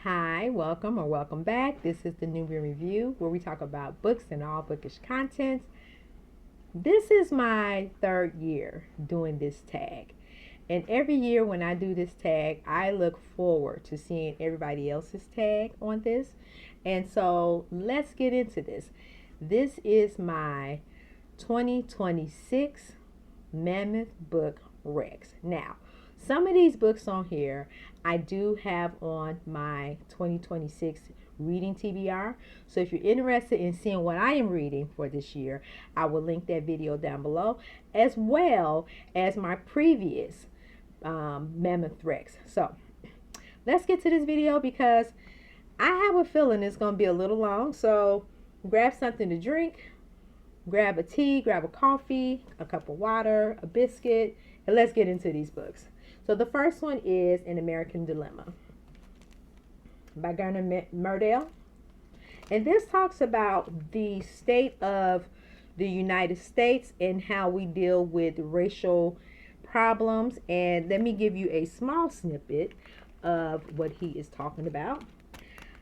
Hi, welcome or welcome back. This is the Newbie Review where we talk about books and all bookish contents. This is my third year doing this tag. And every year when I do this tag, I look forward to seeing everybody else's tag on this. And so let's get into this. This is my 2026 Mammoth book Rex. Now, some of these books on here I do have on my 2026 reading TBR. So if you're interested in seeing what I am reading for this year, I will link that video down below, as well as my previous Mammoth Rex. So let's get to this video because I have a feeling it's going to be a little long. So grab something to drink, grab a tea, grab a coffee, a cup of water, a biscuit, and let's get into these books. So the first one is An American Dilemma by Garner Murdale. And this talks about the state of the United States and how we deal with racial problems. And let me give you a small snippet of what he is talking about.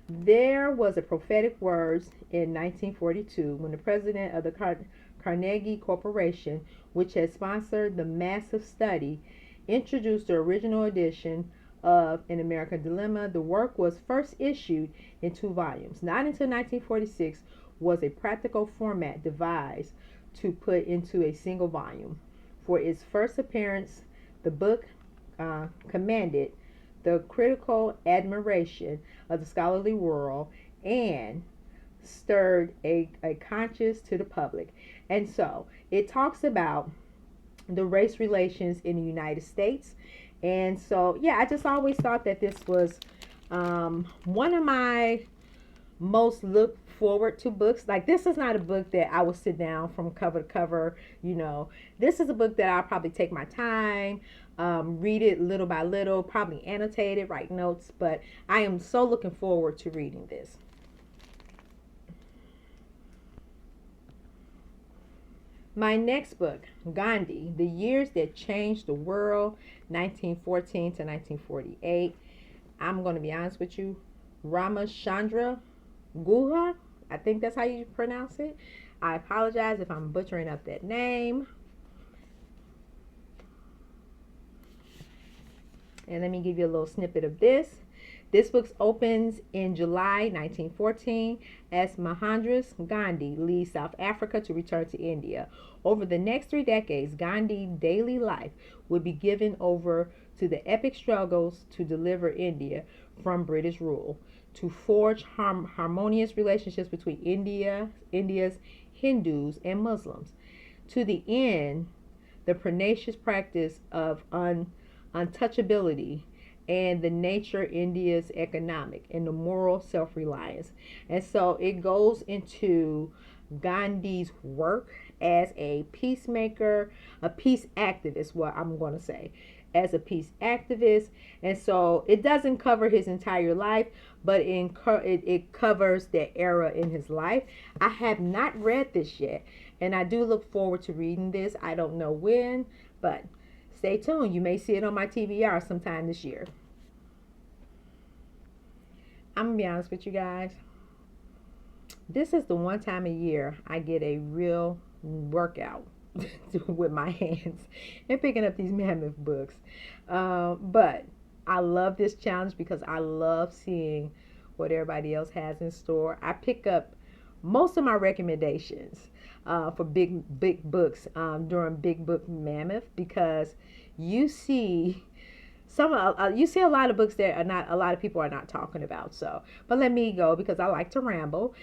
There was a prophetic words in 1942 when the president of the Carnegie Corporation, which had sponsored the massive study, introduced the original edition of An American Dilemma. The work was first issued in 2 volumes. Not until 1946 was a practical format devised to put into a single volume. For its first appearance, the book commanded the critical admiration of the scholarly world and stirred a conscience to the public. And so it talks about the race relations in the United States. And so, yeah, I just always thought that this was one of my most look forward to books. Like, this is not a book that I will sit down from cover to cover. This is a book that I'll probably take my time, read it little by little, probably annotate it, write notes. But I am so looking forward to reading this. My next book, Gandhi, The Years That Changed the World, 1914 to 1948. I'm going to be honest with you, Ramachandra Guha, I think that's how you pronounce it. I apologize if I'm butchering up that name. And let me give you a little snippet of this. This book opens in July 1914 as Mohandas Gandhi leaves South Africa to return to India. Over the next 3 decades, Gandhi's daily life would be given over to the epic struggles to deliver India from British rule, to forge harmonious relationships between India's Hindus and Muslims, to the end, the pernicious practice of untouchability and the nature India's economic and the moral self-reliance. And so it goes into Gandhi's work as a peacemaker, a peace activist, what I'm going to say, as a peace activist. And so it doesn't cover his entire life, but it covers the era in his life. I have not read this yet, and I do look forward to reading this. I don't know when, but stay tuned. You may see it on my TBR sometime this year. I'm going to be honest with you guys. This is the one time a year I get a real workout with my hands and picking up these Mammoth books. But I love this challenge because I love seeing what everybody else has in store. I pick up most of my recommendations for big books during Big Book Mammoth because you see you see a lot of books that a lot of people are not talking about. So, but let me go because I like to ramble.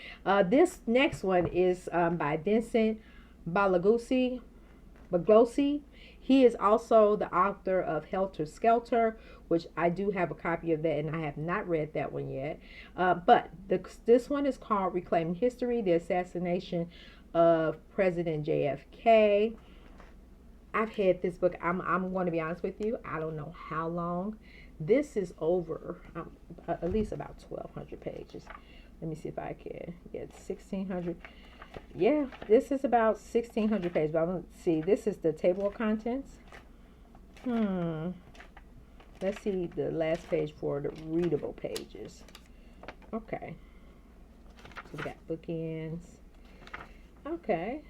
This next one is by Vincent Balagusi. He is also the author of Helter Skelter, which I do have a copy of that, and I have not read that one yet. But this one is called Reclaiming History: The Assassination of President JFK. I've had this book. I'm going to be honest with you. I don't know how long. This is over at least about 1,200 pages. Let me see if I can. Yeah, it's 1,600. Yeah, this is about 1,600 pages. But I'm going to see. This is the table of contents. Let's see the last page for the readable pages. Okay. So we got bookends. Okay.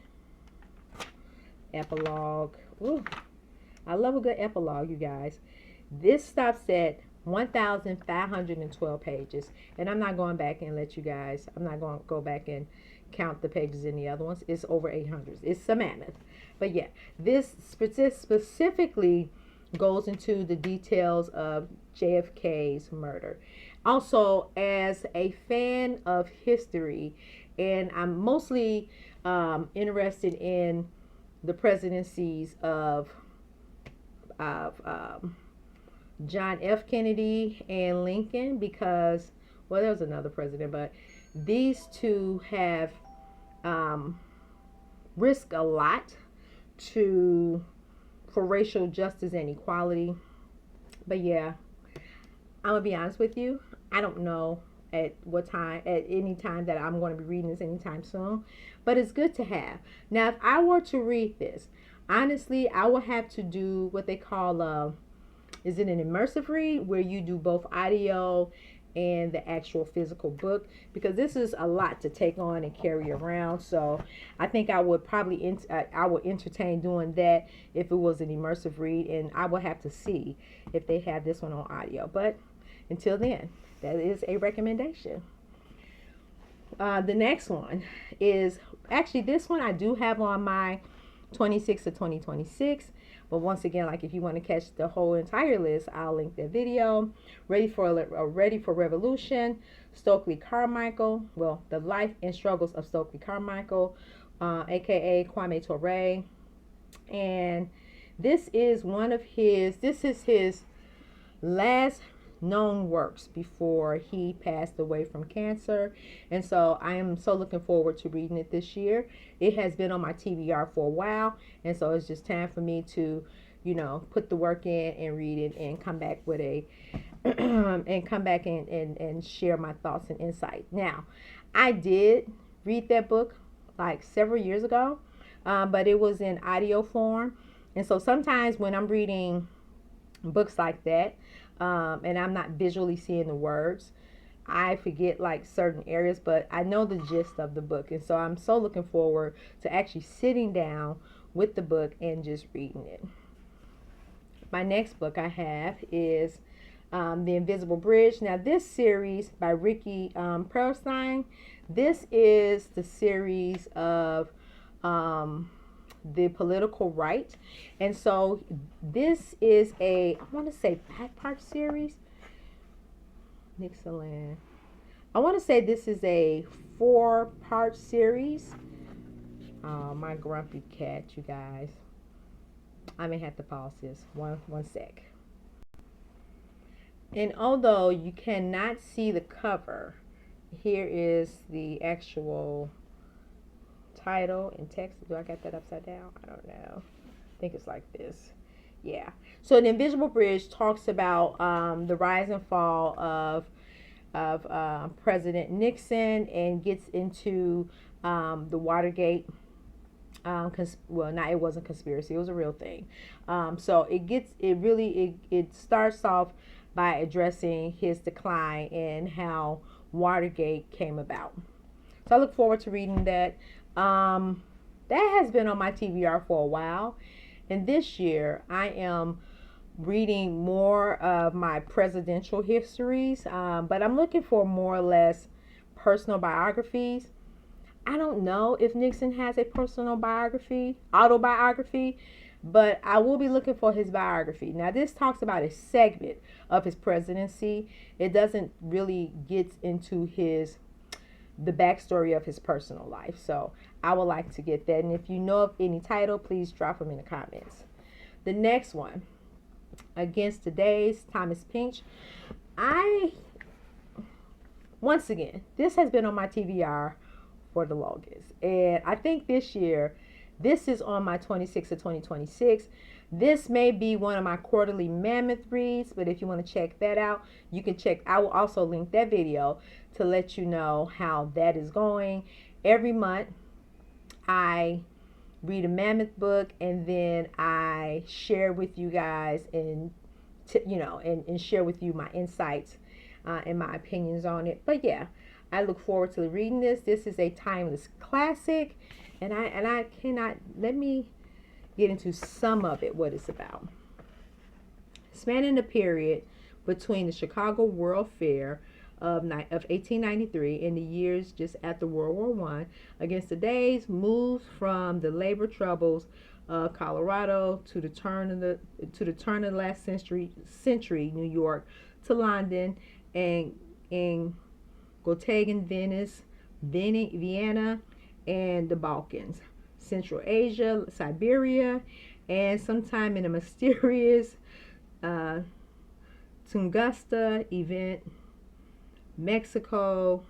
Epilogue. Ooh, I love a good epilogue, you guys. This stops at 1,512 pages. And I'm not going back and let you guys, I'm not going to go back and count the pages in the other ones. It's over 800. It's a mammoth. But yeah, this specifically goes into the details of JFK's murder. Also, as a fan of history, and I'm mostly interested in the presidencies of John F. Kennedy and Lincoln, because, well, there was another president, but these two have risked a lot to for racial justice and equality. But yeah, I'm gonna be honest with you. I don't know at what time, at any time that I'm going to be reading this anytime soon, but it's good to have. Now, if I were to read this, honestly, I would have to do what they call is it an immersive read where you do both audio and the actual physical book, because this is a lot to take on and carry around. So I think I would probably I would entertain doing that if it was an immersive read, and I will have to see if they have this one on audio. But until then, that is a recommendation. The next one is actually, this one I do have on my 26 to 2026. But once again, like, if you want to catch the whole entire list, I'll link that video. Ready for Revolution, Stokely Carmichael. Well, the life and struggles of Stokely Carmichael, aka Kwame Ture. And this is his last known works before he passed away from cancer. And so I am so looking forward to reading it this year. It has been on my TBR for a while, and so it's just time for me to, put the work in and read it and come back with a and come back and share my thoughts and insight. Now, I did read that book like several years ago, but it was in audio form. And so sometimes when I'm reading books like that, and I'm not visually seeing the words, I forget like certain areas, but I know the gist of the book. And so I'm so looking forward to actually sitting down with the book and just reading it. My next book I have is The Invisible Bridge. Now, this series by Ricky Perlstein, this is the series of the political right. And so this is I want to say 5-part series. Nixonland. I want to say this is a 4-part series. Oh, my grumpy cat, you guys. I may have to pause this. One sec. And although you cannot see the cover, here is the actual title and text. Do I got that upside down? I don't know. I think it's like this. Yeah. So The Invisible Bridge talks about the rise and fall of President Nixon, and gets into the Watergate. It wasn't conspiracy; it was a real thing. So it starts off by addressing his decline and how Watergate came about. So I look forward to reading that. That has been on my TBR for a while. And this year, I am reading more of my presidential histories, but I'm looking for more or less personal biographies. I don't know if Nixon has a personal autobiography, but I will be looking for his biography. Now, this talks about a segment of his presidency. It doesn't really get into the backstory of his personal life. So I would like to get that. And if you know of any title, please drop them in the comments. The next one, Against Today's, Thomas Pinch. Once again, this has been on my TBR for the longest. And I think this year, this is on my 26 to 2026. This may be one of my quarterly Mammoth reads, but if you want to check that out, you can check. I will also link that video to let you know how that is going. Every month, I read a Mammoth book, and then I share with you guys and share with you my insights and my opinions on it. But yeah, I look forward to reading this. This is a timeless classic, and I cannot, let me get into some of it, what it's about. Spanning the period between the Chicago World Fair of 1893 and the years just after World War One, against the days moves from the labor troubles of Colorado to the turn of the last century New York to London and Gotagan, Venice, Vienna, and the Balkans, Central Asia, Siberia, and sometime in a mysterious uh, Tunguska event, Mexico.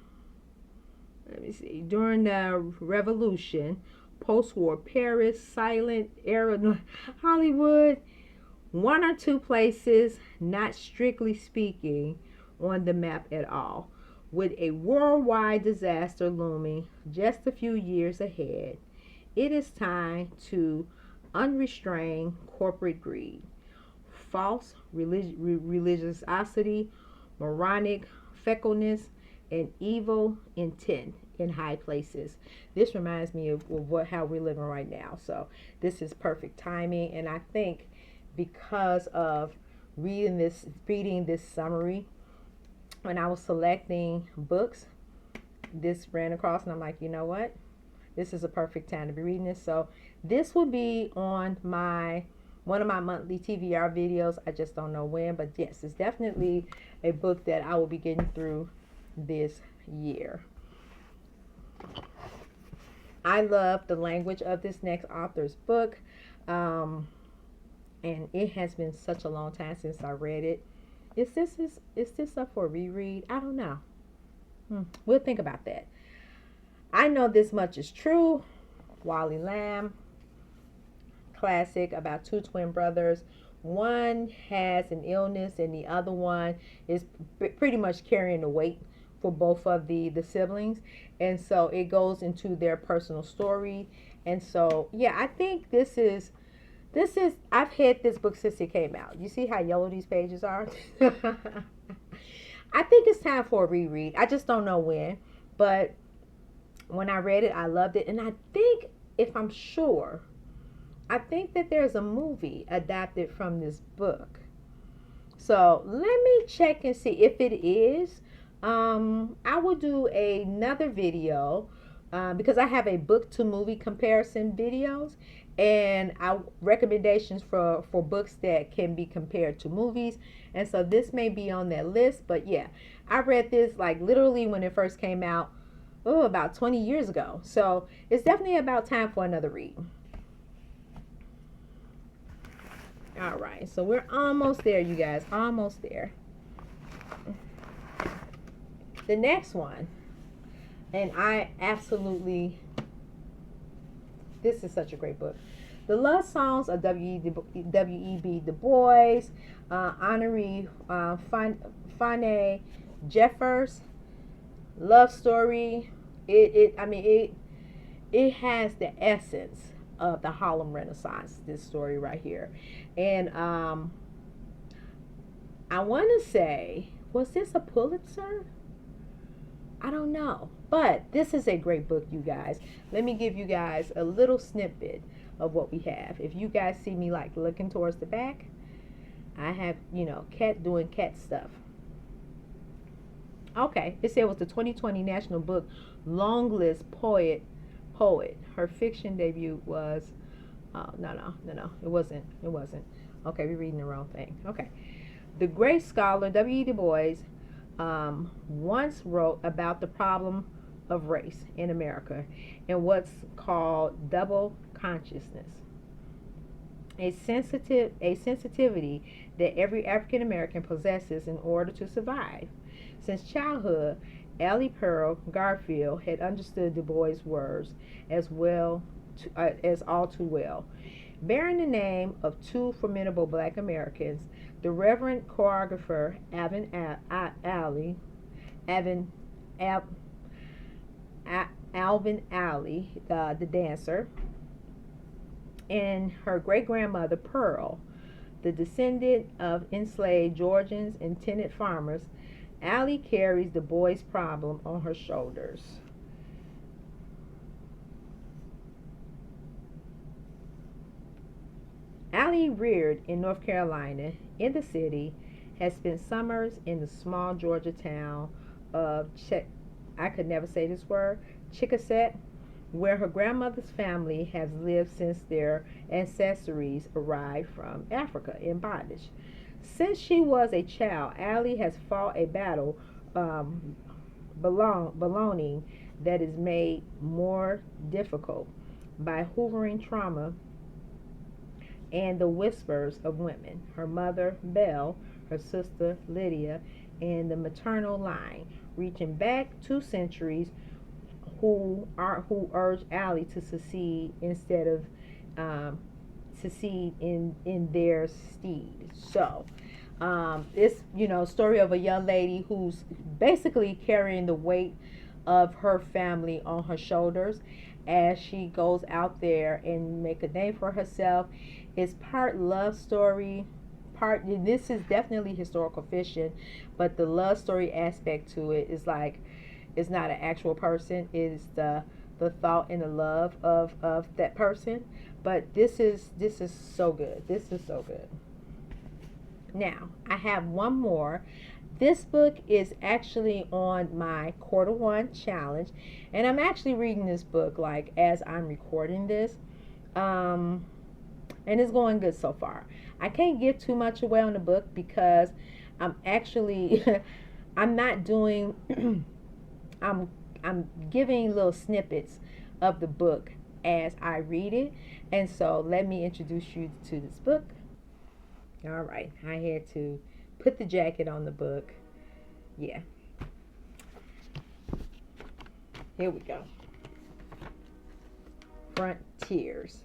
Let me see. During the Revolution, post-war Paris, silent era Hollywood, one or two places, not strictly speaking, on the map at all. With a worldwide disaster looming just a few years ahead, it is time to unrestrain corporate greed, false religiosity, moronic fickleness, and evil intent in high places. This reminds me of how we're living right now. So this is perfect timing, and I think because of reading this summary, when I was selecting books, this ran across, and I'm like, you know what? This is a perfect time to be reading this. So this will be on one of my monthly TVR videos. I just don't know when, but yes, it's definitely a book that I will be getting through this year. I love the language of this next author's book, and it has been such a long time since I read it. Is this up for a reread? I don't know. We'll think about that. I Know This Much Is True, Wally Lamb, classic about two twin brothers. One has an illness and the other one is pretty much carrying the weight for both of the siblings, and so it goes into their personal story. And so yeah, I think this is I've had this book since it came out. You see how yellow these pages are? I think it's time for a reread. I just don't know when, but when I read it, I loved it. And I think, if I'm sure, I think that there's a movie adapted from this book. So let me check and see if it is. I will do another video because I have a book to movie comparison videos, and recommendations for books that can be compared to movies. And so this may be on that list. But yeah, I read this like literally when it first came out, about 20 years ago. So it's definitely about time for another read. All right, so we're almost there, you guys, almost there. The next one, and this is such a great book. The Love Songs of W.E.B. Du Bois, Henri Fane Jeffers. Love story. It has the essence of the Harlem Renaissance, this story right here. And I want to say, was this a Pulitzer? I don't know, but this is a great book, you guys. Let me give you guys a little snippet of what we have. If you guys see me like looking towards the back, I have, cat doing cat stuff. Okay, it said it was the 2020 National Book Long List poet. Her fiction debut was, no, it wasn't. Okay, we're reading the wrong thing. Okay. The great scholar W.E. Du Bois once wrote about the problem of race in America and what's called double consciousness, a sensitivity that every African American possesses in order to survive. Since childhood, Allie Pearl Garfield had understood Du Bois' words as all too well. Bearing the name of two formidable Black Americans, the Reverend choreographer Alvin Alley, the dancer, and her great-grandmother Pearl, the descendant of enslaved Georgians and tenant farmers, Allie carries the boy's problem on her shoulders. Allie, reared in North Carolina, in the city, has spent summers in the small Georgia town of I could never say this word, Chickasett, where her grandmother's family has lived since their ancestors arrived from Africa in bondage. Since she was a child, Allie has fought a battle um, belonging that is made more difficult by hoovering trauma and the whispers of women, her mother, Belle, her sister, Lydia, and the maternal line, reaching back 2 centuries, who urged Allie to succeed instead of succeed in their steed. So, it's story of a young lady who's basically carrying the weight of her family on her shoulders as she goes out there and make a name for herself. It's part love story, part this is definitely historical fiction, but the love story aspect to it is like it's not an actual person, it's the thought and the love of that person. But this is so good. This is so good. Now, I have one more. This book is actually on my quarter 1 challenge, and I'm actually reading this book like as I'm recording this. Um, and it's going good so far. I can't give too much away on the book because I'm actually I'm not doing I'm I'm giving little snippets of the book as I read it. And so let me introduce you to this book. All right, I had to put the jacket on the book. Yeah, here we go. Frontiers.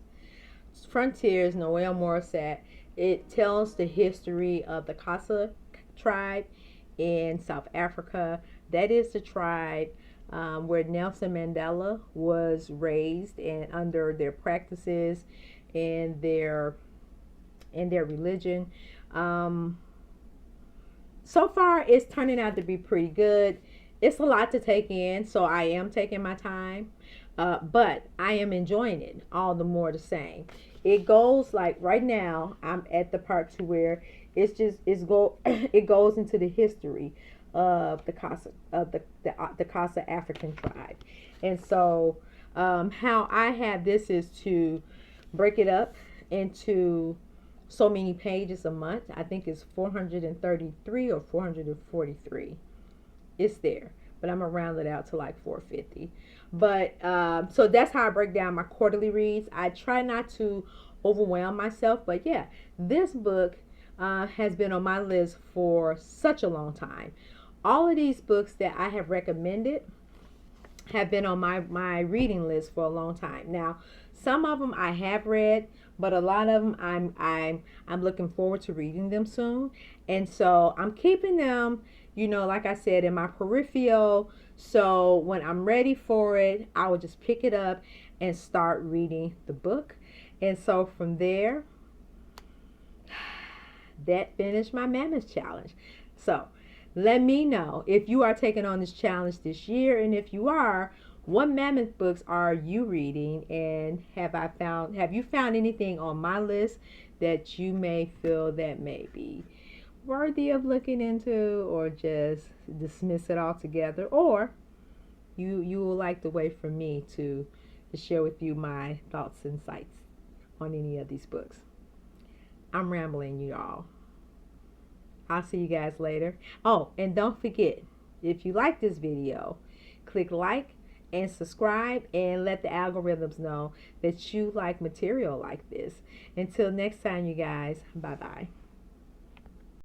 Frontiers, Noel Morissette. It tells the history of the Xhosa tribe in South Africa. That is the tribe where Nelson Mandela was raised, and under their practices and their religion. Um, so far, it's turning out to be pretty good. It's a lot to take in, so I am taking my time, but I am enjoying it all the more the same. It goes like right now. I'm at the part to where it goes into the history of the Xhosa African tribe, and so how I have this is to break it up into so many pages a month. I think it's 433 or 443. It's there, but I'm gonna round it out to like 450. But so that's how I break down my quarterly reads. I try not to overwhelm myself, but yeah, this book has been on my list for such a long time. All of these books that I have recommended have been on my reading list for a long time. Now, some of them I have read, but a lot of them I'm looking forward to reading them soon. And so I'm keeping them, like I said, in my peripheral. So when I'm ready for it, I will just pick it up and start reading the book. And so from there, that finished my Mammoth challenge. So let me know if you are taking on this challenge this year, and if you are, what Mammoth books are you reading, and have you found anything on my list that you may feel that may be worthy of looking into, or just dismiss it altogether, or you will like to wait for me to share with you my thoughts and insights on any of these books. I'm rambling, y'all. I'll see you guys later. Oh, and don't forget, if you like this video, click like and subscribe, and let the algorithms know that you like material like this. Until next time, you guys, bye-bye.